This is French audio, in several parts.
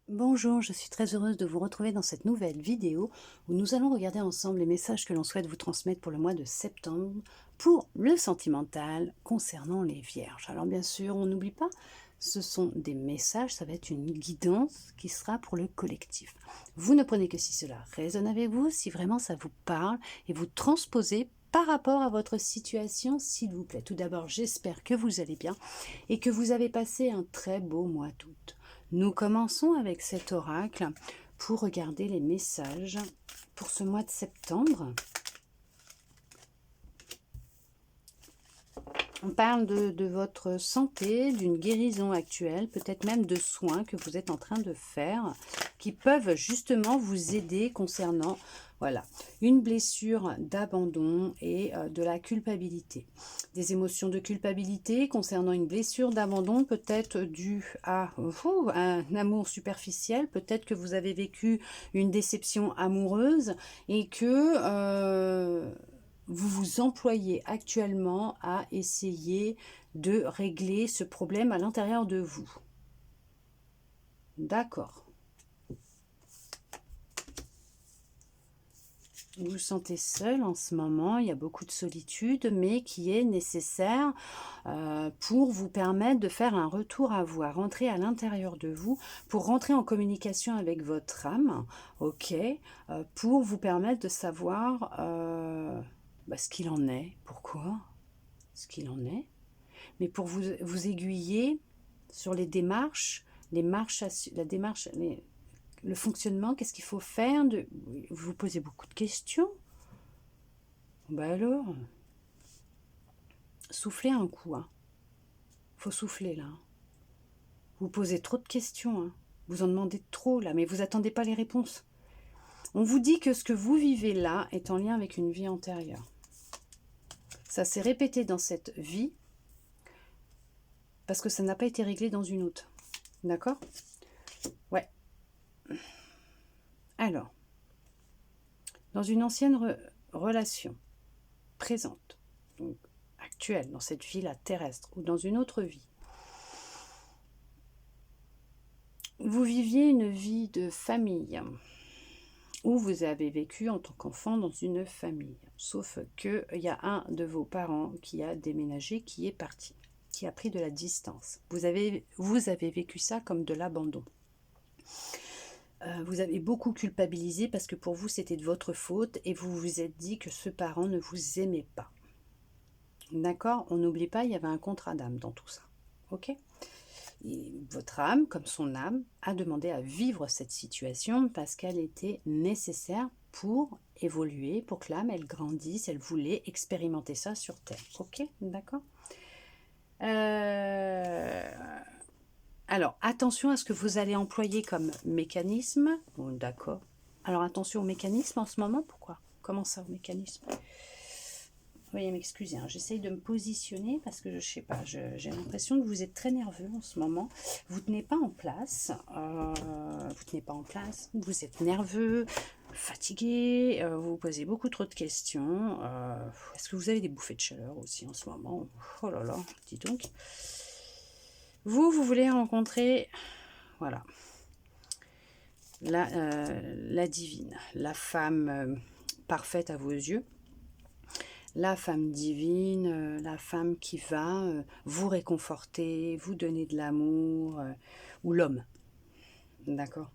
Bonjour, je suis très heureuse de vous retrouver dans cette nouvelle vidéo où nous allons regarder ensemble les messages que l'on souhaite vous transmettre pour le mois de septembre pour le sentimental concernant les vierges. Alors bien sûr, on n'oublie pas, ce sont des messages, ça va être une guidance qui sera pour le collectif. Vous ne prenez que si cela résonne avec vous, si vraiment ça vous parle et vous transposez par rapport à votre situation, s'il vous plaît. Tout d'abord, j'espère que vous allez bien et que vous avez passé un très beau mois d'août. Nous commençons avec cet oracle pour regarder les messages pour ce mois de septembre. On parle de votre santé, d'une guérison actuelle, peut-être même de soins que vous êtes en train de faire, qui peuvent justement vous aider concernant une blessure d'abandon et de la culpabilité. Des émotions de culpabilité concernant une blessure d'abandon peut-être due à un amour superficiel, peut-être que vous avez vécu une déception amoureuse et que vous vous employez actuellement à essayer de régler ce problème à l'intérieur de vous. D'accord. Vous vous sentez seul en ce moment, il y a beaucoup de solitude, mais qui est nécessaire pour vous permettre de faire un retour à vous, à rentrer à l'intérieur de vous, pour rentrer en communication avec votre âme, ok, pour vous permettre de savoir ce qu'il en est, pourquoi, ce qu'il en est, mais pour vous aiguiller sur les démarches, la démarche, le fonctionnement, qu'est-ce qu'il faut faire, vous vous posez beaucoup de questions. Ben alors, soufflez un coup, hein. Faut souffler là. Vous posez trop de questions, hein. Vous en demandez trop là, mais vous attendez pas les réponses. On vous dit que ce que vous vivez là est en lien avec une vie antérieure. Ça s'est répété dans cette vie parce que ça n'a pas été réglé dans une autre. D'accord? Ouais. Alors, dans une ancienne relation présente, donc actuelle, dans cette vie-là terrestre, ou dans une autre vie, vous viviez une vie de famille, où vous avez vécu en tant qu'enfant dans une famille. Sauf qu'il y a un de vos parents qui a déménagé, qui est parti, qui a pris de la distance. Vous avez vécu ça comme de l'abandon. Vous avez beaucoup culpabilisé parce que pour vous c'était de votre faute et vous vous êtes dit que ce parent ne vous aimait pas. D'accord? On n'oublie pas, il y avait un contrat d'âme dans tout ça. Ok? Et votre âme, comme son âme, a demandé à vivre cette situation parce qu'elle était nécessaire pour évoluer, pour que l'âme, elle grandisse, elle voulait expérimenter ça sur Terre. Ok? D'accord? Alors, attention à ce que vous allez employer comme mécanisme. Bon, d'accord. Alors, attention au mécanisme en ce moment. Pourquoi? Comment ça, au mécanisme? Veuillez m'excuser, hein. J'essaye de me positionner parce que je sais pas, j'ai l'impression que vous êtes très nerveux en ce moment. Vous tenez pas en place, vous êtes nerveux, fatigué, vous vous posez beaucoup trop de questions. Est-ce que vous avez des bouffées de chaleur aussi en ce moment? Oh là là, dis donc. Vous voulez rencontrer, voilà, la divine, la femme parfaite à vos yeux. La femme divine, la femme qui va vous réconforter, vous donner de l'amour, ou l'homme, d'accord?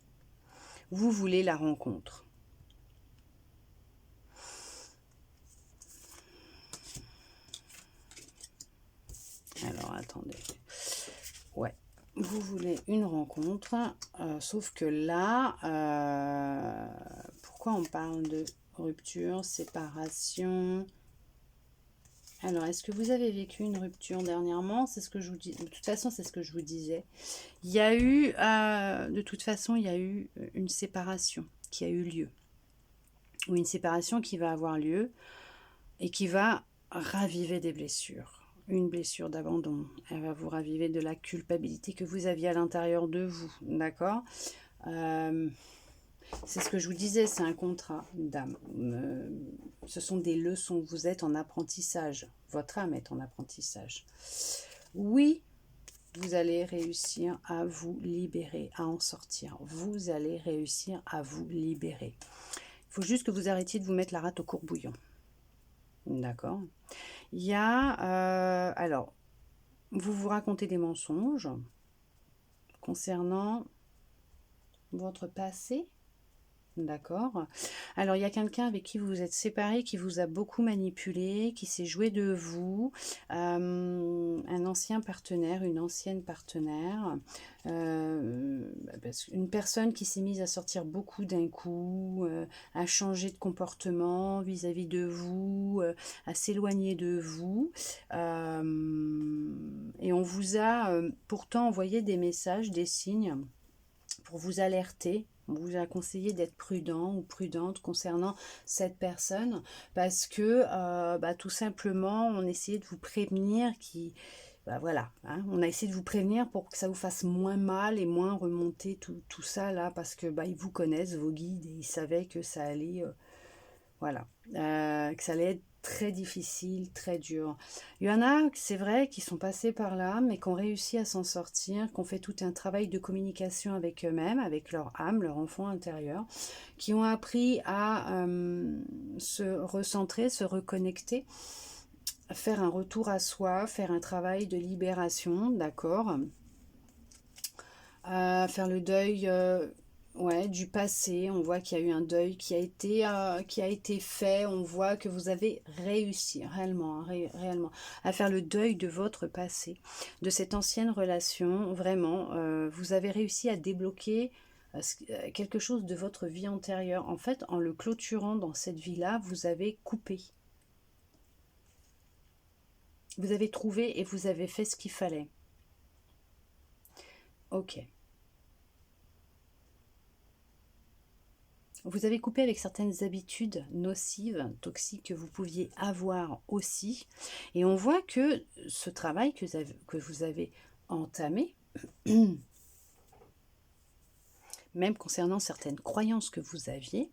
Vous voulez la rencontre. Alors, attendez. Ouais, vous voulez une rencontre, sauf que là, pourquoi on parle de rupture, séparation? Alors, est-ce que vous avez vécu une rupture dernièrement? C'est ce que je vous dis. De toute façon, c'est ce que je vous disais. Il y a eu, de toute façon, il y a eu une séparation qui a eu lieu. Ou une séparation qui va avoir lieu et qui va raviver des blessures. Une blessure d'abandon. Elle va vous raviver de la culpabilité que vous aviez à l'intérieur de vous. D'accord? C'est ce que je vous disais, c'est un contrat d'âme. Ce sont des leçons. Vous êtes en apprentissage. Votre âme est en apprentissage. Oui, Vous allez réussir à vous libérer, à en sortir. Vous allez réussir à vous libérer. Il faut juste que vous arrêtiez de vous mettre la rate au courbouillon. D'accord. Il y a... alors, vous vous racontez des mensonges concernant votre passé. D'accord. Alors, il y a quelqu'un avec qui vous vous êtes séparé, qui vous a beaucoup manipulé, qui s'est joué de vous, un ancien partenaire, une ancienne partenaire, une personne qui s'est mise à sortir beaucoup d'un coup, à changer de comportement vis-à-vis de vous, à s'éloigner de vous. Et on vous a pourtant envoyé des messages, des signes pour vous alerter. On vous a conseillé d'être prudent ou prudente concernant cette personne parce que tout simplement on essayait de vous prévenir voilà, hein, on a essayé de vous prévenir pour que ça vous fasse moins mal et moins remonter tout ça là parce que ils vous connaissent, vos guides, et ils savaient que ça allait voilà, que ça allait être très difficile, très dur. Il y en a, c'est vrai, qui sont passés par là, mais qui ont réussi à s'en sortir, qui ont fait tout un travail de communication avec eux-mêmes, avec leur âme, leur enfant intérieur, qui ont appris à se recentrer, se reconnecter, faire un retour à soi, faire un travail de libération, d'accord, faire le deuil ouais, du passé. On voit qu'il y a eu un deuil qui a été fait. On voit que vous avez réussi réellement, hein, réellement à faire le deuil de votre passé, de cette ancienne relation. Vraiment, vous avez réussi à débloquer quelque chose de votre vie antérieure. En fait, en le clôturant dans cette vie-là, vous avez coupé. Vous avez trouvé et vous avez fait ce qu'il fallait. Ok. Vous avez coupé avec certaines habitudes nocives, toxiques que vous pouviez avoir aussi. Et on voit que ce travail que vous avez entamé, même concernant certaines croyances que vous aviez,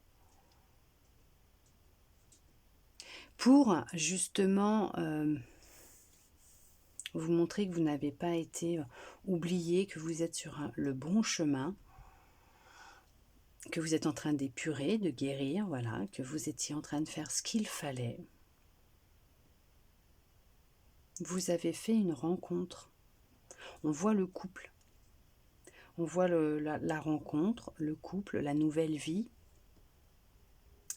pour justement vous montrer que vous n'avez pas été oublié, que vous êtes sur le bon chemin, que vous êtes en train d'épurer, de guérir, voilà, que vous étiez en train de faire ce qu'il fallait. Vous avez fait une rencontre. On voit le couple. On voit la rencontre, le couple, la nouvelle vie.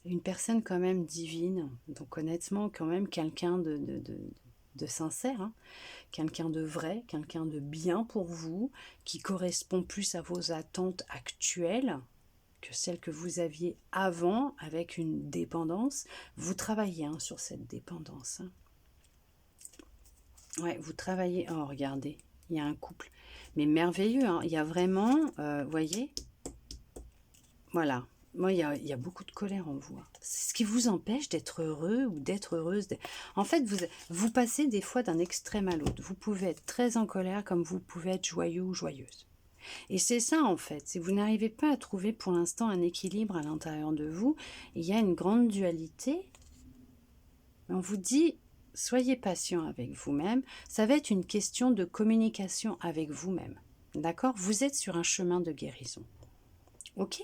Une personne quand même divine. Donc honnêtement, quand même quelqu'un de sincère, hein, quelqu'un de vrai, quelqu'un de bien pour vous, qui correspond plus à vos attentes actuelles que celles que vous aviez avant avec une dépendance. Vous travaillez sur cette dépendance. Hein. Ouais, vous travaillez. Oh, regardez, il y a un couple. Mais merveilleux, hein. Il y a vraiment, voyez, voilà. Moi, il y a beaucoup de colère en vous. Hein. C'est ce qui vous empêche d'être heureux ou d'être heureuse. En fait, vous passez des fois d'un extrême à l'autre. Vous pouvez être très en colère comme vous pouvez être joyeux ou joyeuse. Et c'est ça en fait, si vous n'arrivez pas à trouver pour l'instant un équilibre à l'intérieur de vous, il y a une grande dualité. On vous dit, soyez patient avec vous-même, ça va être une question de communication avec vous-même. D'accord? Vous êtes sur un chemin de guérison. Ok?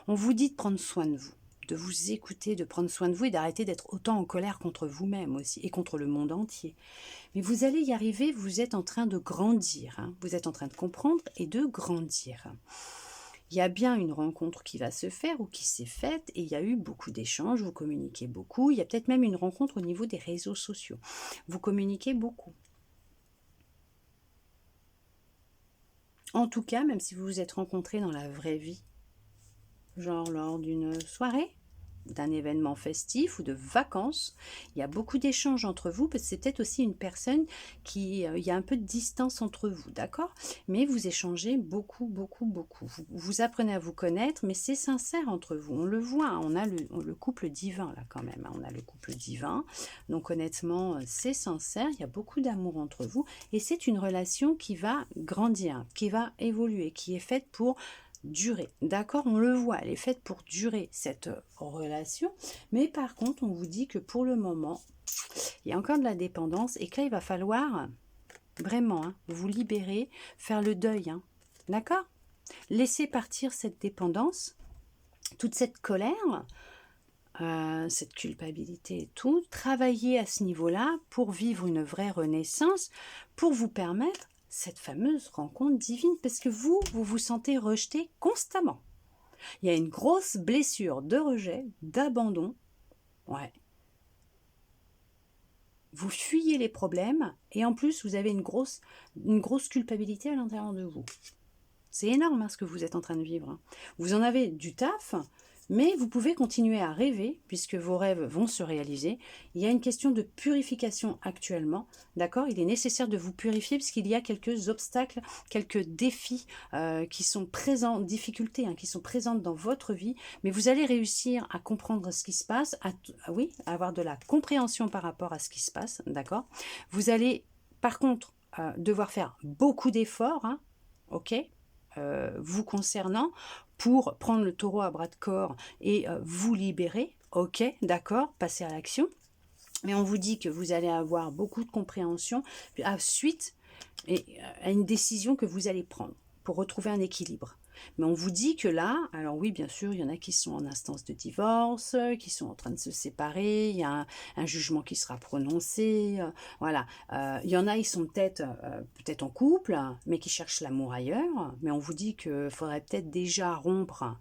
On vous dit de prendre soin de vous, de vous écouter, de prendre soin de vous et d'arrêter d'être autant en colère contre vous-même aussi et contre le monde entier. Mais vous allez y arriver, vous êtes en train de grandir, hein. Vous êtes en train de comprendre et de grandir. Il y a bien une rencontre qui va se faire ou qui s'est faite et il y a eu beaucoup d'échanges, vous communiquez beaucoup, il y a peut-être même une rencontre au niveau des réseaux sociaux. Vous communiquez beaucoup. En tout cas, même si vous vous êtes rencontrés dans la vraie vie, genre lors d'une soirée, d'un événement festif ou de vacances, il y a beaucoup d'échanges entre vous, parce que c'est peut-être aussi une personne qui, il y a un peu de distance entre vous, d'accord? Mais vous échangez beaucoup, beaucoup, beaucoup. Vous apprenez à vous connaître, mais c'est sincère entre vous. On le voit, hein, on a le couple divin là quand même, hein, on a le couple divin. Donc honnêtement, c'est sincère, il y a beaucoup d'amour entre vous, et c'est une relation qui va grandir, qui va évoluer, qui est faite pour durer. D'accord, on le voit, elle est faite pour durer cette relation, mais par contre, on vous dit que pour le moment, il y a encore de la dépendance et que là, il va falloir Vraiment, hein, vous libérer, faire le deuil. Hein, d'accord? Laissez partir cette dépendance, toute cette colère, cette culpabilité et tout. Travailler à ce niveau-là pour vivre une vraie renaissance, pour vous permettre cette fameuse rencontre divine, parce que vous vous sentez rejeté constamment. Il y a une grosse blessure de rejet, d'abandon. Ouais. Vous fuyez les problèmes et en plus, vous avez une grosse culpabilité à l'intérieur de vous. C'est énorme hein, ce que vous êtes en train de vivre. Hein. Vous en avez du taf, mais vous pouvez continuer à rêver puisque vos rêves vont se réaliser. Il y a une question de purification actuellement, d'accord? Il est nécessaire de vous purifier puisqu'il y a quelques obstacles, quelques défis qui sont présents, difficultés qui sont présentes dans votre vie, mais vous allez réussir à comprendre ce qui se passe, à avoir de la compréhension par rapport à ce qui se passe, d'accord? Vous allez par contre devoir faire beaucoup d'efforts, hein, ok? Vous concernant pour prendre le taureau à bras de corps et vous libérer, ok, d'accord, passer à l'action. Mais on vous dit que vous allez avoir beaucoup de compréhension suite à une décision que vous allez prendre pour retrouver un équilibre. Mais on vous dit que là, alors oui, bien sûr, il y en a qui sont en instance de divorce, qui sont en train de se séparer, il y a un jugement qui sera prononcé, voilà. Il y en a, ils sont peut-être en couple, mais qui cherchent l'amour ailleurs. Mais on vous dit qu'il faudrait peut-être déjà rompre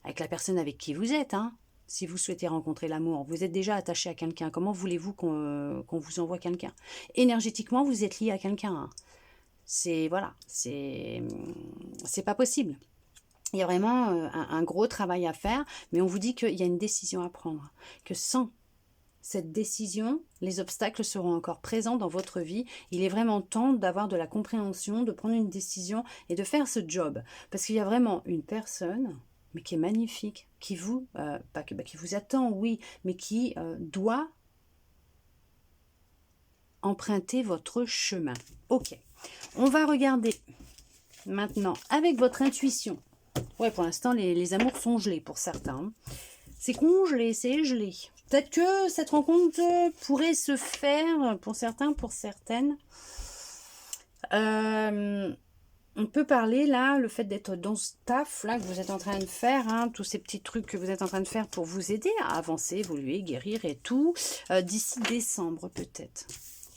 avec la personne avec qui vous êtes, hein. Si vous souhaitez rencontrer l'amour, vous êtes déjà attaché à quelqu'un. Comment voulez-vous qu'on vous envoie quelqu'un? Énergétiquement, vous êtes lié à quelqu'un. Hein. C'est pas possible. Il y a vraiment un gros travail à faire, mais on vous dit qu'il y a une décision à prendre. Que sans cette décision, les obstacles seront encore présents dans votre vie. Il est vraiment temps d'avoir de la compréhension, de prendre une décision et de faire ce job. Parce qu'il y a vraiment une personne, mais qui est magnifique, qui vous, qui vous attend, oui, mais qui doit emprunter votre chemin. Ok, on va regarder maintenant avec votre intuition. Ouais, pour l'instant, les amours sont gelés pour certains. C'est congelé, c'est gelé. Peut-être que cette rencontre pourrait se faire pour certains, pour certaines. On peut parler là, le fait d'être dans ce taf là que vous êtes en train de faire, hein, tous ces petits trucs que vous êtes en train de faire pour vous aider à avancer, évoluer, guérir et tout, d'ici décembre peut-être.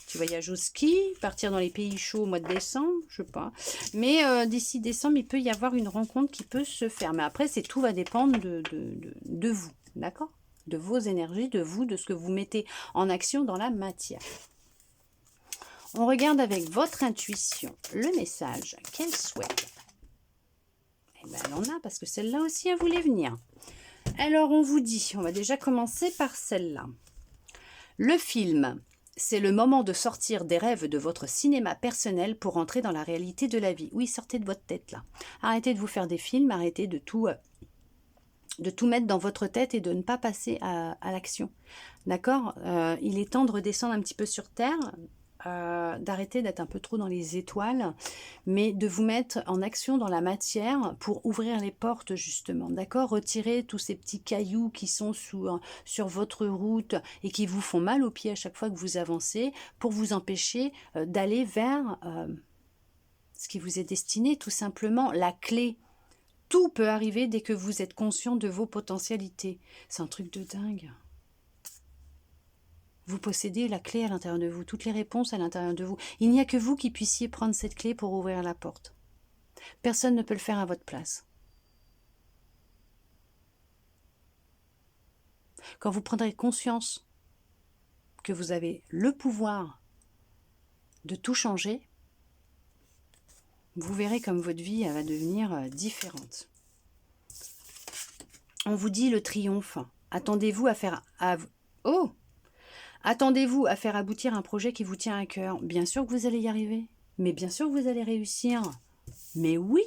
Petit voyage au ski, partir dans les pays chauds au mois de décembre, je sais pas. Mais d'ici décembre, il peut y avoir une rencontre qui peut se faire. Mais après, tout va dépendre de vous, d'accord? De vos énergies, de vous, de ce que vous mettez en action dans la matière. On regarde avec votre intuition le message qu'elle souhaite. Eh bien, elle en a parce que celle-là aussi, elle voulait venir. Alors, on vous dit, on va déjà commencer par celle-là. Le film, c'est le moment de sortir des rêves de votre cinéma personnel pour entrer dans la réalité de la vie. Oui, sortez de votre tête là. Arrêtez de vous faire des films, arrêtez de tout mettre dans votre tête et de ne pas passer à l'action. D'accord? Il est temps de redescendre un petit peu sur Terre, d'arrêter d'être un peu trop dans les étoiles, mais de vous mettre en action dans la matière pour ouvrir les portes justement, d'accord? Retirer tous ces petits cailloux qui sont sur votre route et qui vous font mal aux pieds à chaque fois que vous avancez pour vous empêcher d'aller vers ce qui vous est destiné, tout simplement. La clé, tout peut arriver dès que vous êtes conscient de vos potentialités. C'est un truc de dingue. Vous possédez la clé à l'intérieur de vous, toutes les réponses à l'intérieur de vous. Il n'y a que vous qui puissiez prendre cette clé pour ouvrir la porte. Personne ne peut le faire à votre place. Quand vous prendrez conscience que vous avez le pouvoir de tout changer, vous verrez comme votre vie va devenir différente. On vous dit le triomphe. Attendez-vous à faire... Attendez-vous à faire aboutir un projet qui vous tient à cœur. Bien sûr que vous allez y arriver. Mais bien sûr que vous allez réussir. Mais oui,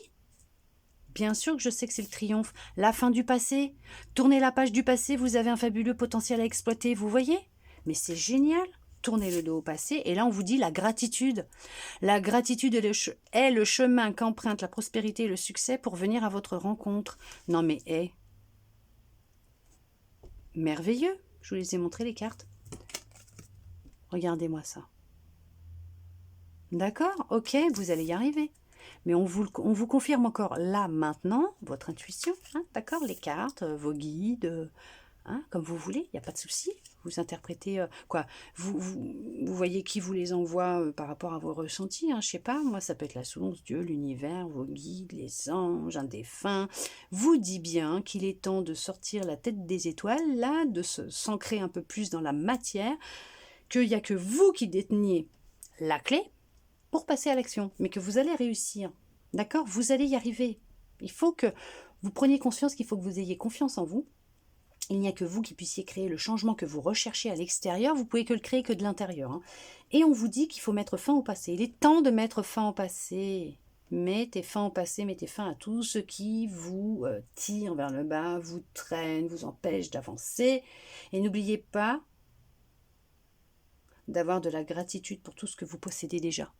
bien sûr que je sais que c'est le triomphe. La fin du passé. Tournez la page du passé, vous avez un fabuleux potentiel à exploiter. Vous voyez? Mais c'est génial. Tournez le dos au passé. Et là, on vous dit la gratitude. La gratitude est le chemin qu'emprunte la prospérité et le succès pour venir à votre rencontre. Non mais, merveilleux. Je vous les ai montré les cartes. Regardez-moi ça. D'accord? Ok, vous allez y arriver. Mais on vous confirme encore là, maintenant, votre intuition, hein, d'accord? Les cartes, vos guides, hein, comme vous voulez, il n'y a pas de souci. Vous interprétez, quoi, vous voyez qui vous les envoie par rapport à vos ressentis, hein, je sais pas, moi ça peut être la source, Dieu, l'univers, vos guides, les anges, un défunt, vous dit bien qu'il est temps de sortir la tête des étoiles, là, de s'ancrer un peu plus dans la matière, qu'il n'y a que vous qui déteniez la clé pour passer à l'action, mais que vous allez réussir, d'accord? Vous allez y arriver. Il faut que vous preniez conscience qu'il faut que vous ayez confiance en vous. Il n'y a que vous qui puissiez créer le changement que vous recherchez à l'extérieur, vous pouvez que le créer que de l'intérieur, hein. Et on vous dit qu'il faut mettre fin au passé. Il est temps de mettre fin au passé. Mettez fin au passé, mettez fin à tout ce qui vous tire vers le bas, vous traîne, vous empêche d'avancer. Et n'oubliez pas d'avoir de la gratitude pour tout ce que vous possédez déjà.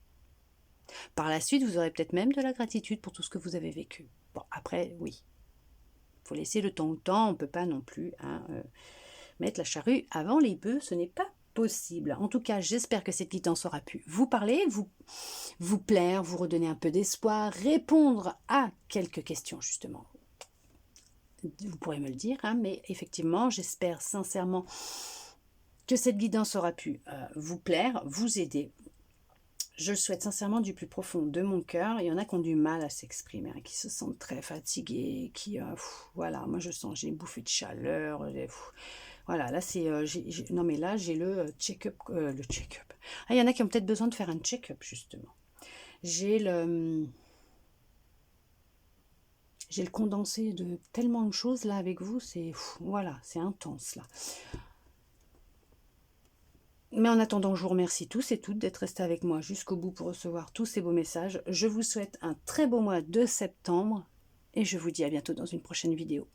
Par la suite, vous aurez peut-être même de la gratitude pour tout ce que vous avez vécu. Bon, après, oui, il faut laisser le temps au temps, on ne peut pas non plus mettre la charrue avant les bœufs, ce n'est pas possible. En tout cas, j'espère que cette guidance aura pu vous parler, vous plaire, vous redonner un peu d'espoir, répondre à quelques questions justement. Vous pourrez me le dire, hein, mais effectivement, j'espère sincèrement que cette guidance aura pu vous plaire, vous aider. Je le souhaite sincèrement du plus profond de mon cœur. Il y en a qui ont du mal à s'exprimer, hein, qui se sentent très fatigués, qui, voilà, moi je sens, j'ai une bouffée de chaleur. Voilà, là c'est, non mais là j'ai le check-up, le check-up. Ah, il y en a qui ont peut-être besoin de faire un check-up justement. J'ai le condensé de tellement de choses là avec vous, c'est, voilà, c'est intense là. Mais en attendant, je vous remercie tous et toutes d'être restés avec moi jusqu'au bout pour recevoir tous ces beaux messages. Je vous souhaite un très beau mois de septembre et je vous dis à bientôt dans une prochaine vidéo.